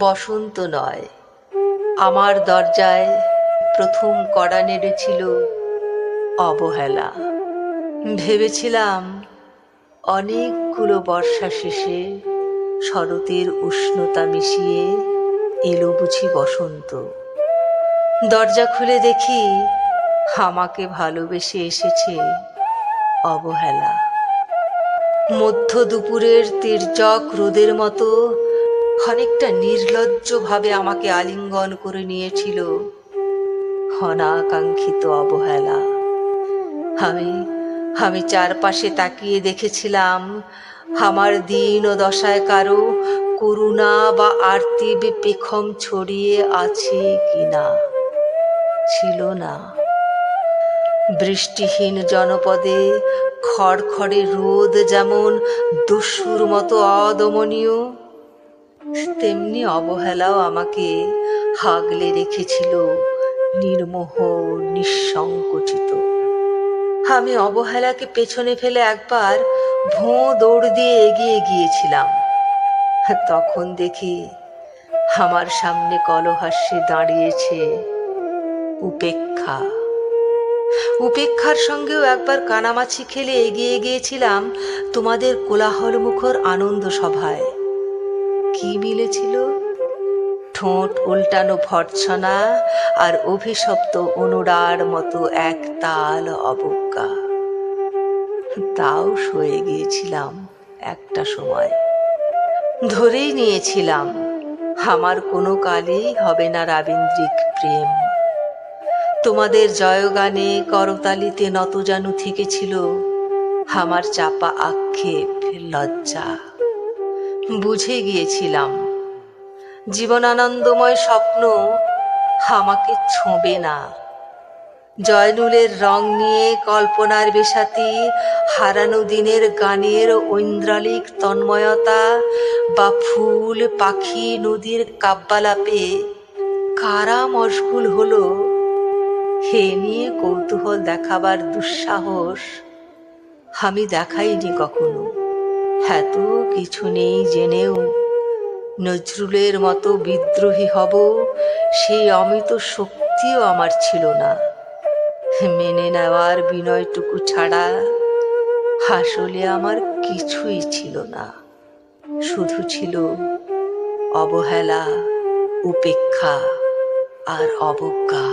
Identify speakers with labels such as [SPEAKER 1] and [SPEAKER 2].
[SPEAKER 1] বসন্ত নয়, আমার দরজায় প্রথম কড়া নেড়েছিল অবহেলা। ভেবেছিলাম অনেকগুলো বর্ষা শেষে শরতের উষ্ণতা মিশিয়ে এলো বুঝি বসন্ত। দরজা খুলে দেখি আমাকে ভালোবেসে এসেছে অবহেলা। মধ্য দুপুরের তির্যক রোদের মতো অনেকটা নির্লজ্জভাবে আমাকে আলিঙ্গন করে নিয়েছিল অনাকাঙ্ক্ষিত অবহেলা। আমি আমি চারপাশে তাকিয়ে দেখেছিলাম আমার দীন ও দশায় কারো করুণা বা আর্তিব পেখম ছড়িয়ে আছে কিনা। ছিল না। বৃষ্টিহীন জনপদে খড়খড়ে রোদ যেমন দস্যুর মতো অদমনীয়, তেমনি অবহেলাও আমাকে আগলে রেখেছিল নির্মোহ, নিঃসংকোচিত। আমি অবহেলাকে পেছনে ফেলে একবার ভোঁ দৌড় দিয়ে এগিয়ে গিয়েছিলাম। তখন দেখি আমার সামনে কলহাস্যে দাঁড়িয়েছে উপেক্ষা। উপেক্ষার সঙ্গেও একবার কানামাছি খেলে এগিয়ে গিয়েছিলাম তোমাদের কোলাহলমুখর আনন্দ সভায়। কি মিলেছিল? ঠোঁট উল্টানো ভর্ৎসনা আর অভিশপ্ত অনুরার মতো এক তাল অবজ্ঞা। তাও সয়ে গিয়েছিলাম একটা সময়। ধরেই নিয়েছিলাম আমার কোনো কালেই হবে না রাবীন্দ্রিক প্রেম। তোমাদের জয়গানে করতালিতে নতজানু থেকেছিল আমার চাপা আক্ষেপ, লজ্জা। বুঝে গিয়েছিলাম জীবনানন্দময় স্বপ্ন আমাকে ছোঁবে না। জয়নুলের রং নিয়ে কল্পনার বেশাতি, হারানো দিনের গানের ঐন্দ্রালিক তন্ময়তা বা ফুল পাখি নদীর কাব্যালাপে কারা মশগুল হলো হে নিয়ে কৌতূহল দেখাবার দুঃসাহস আমি দেখাইনি কখনো। এত কিছু নেই জেনেও নজরুলের মতো বিদ্রোহী হব সেই অমিত শক্তিও আমার ছিল না। মেনে নেওয়ার বিনয়টুকু ছাড়া আসলে আমার কিছুই ছিল না। শুধু ছিল অবহেলা, উপেক্ষা আর অবজ্ঞা।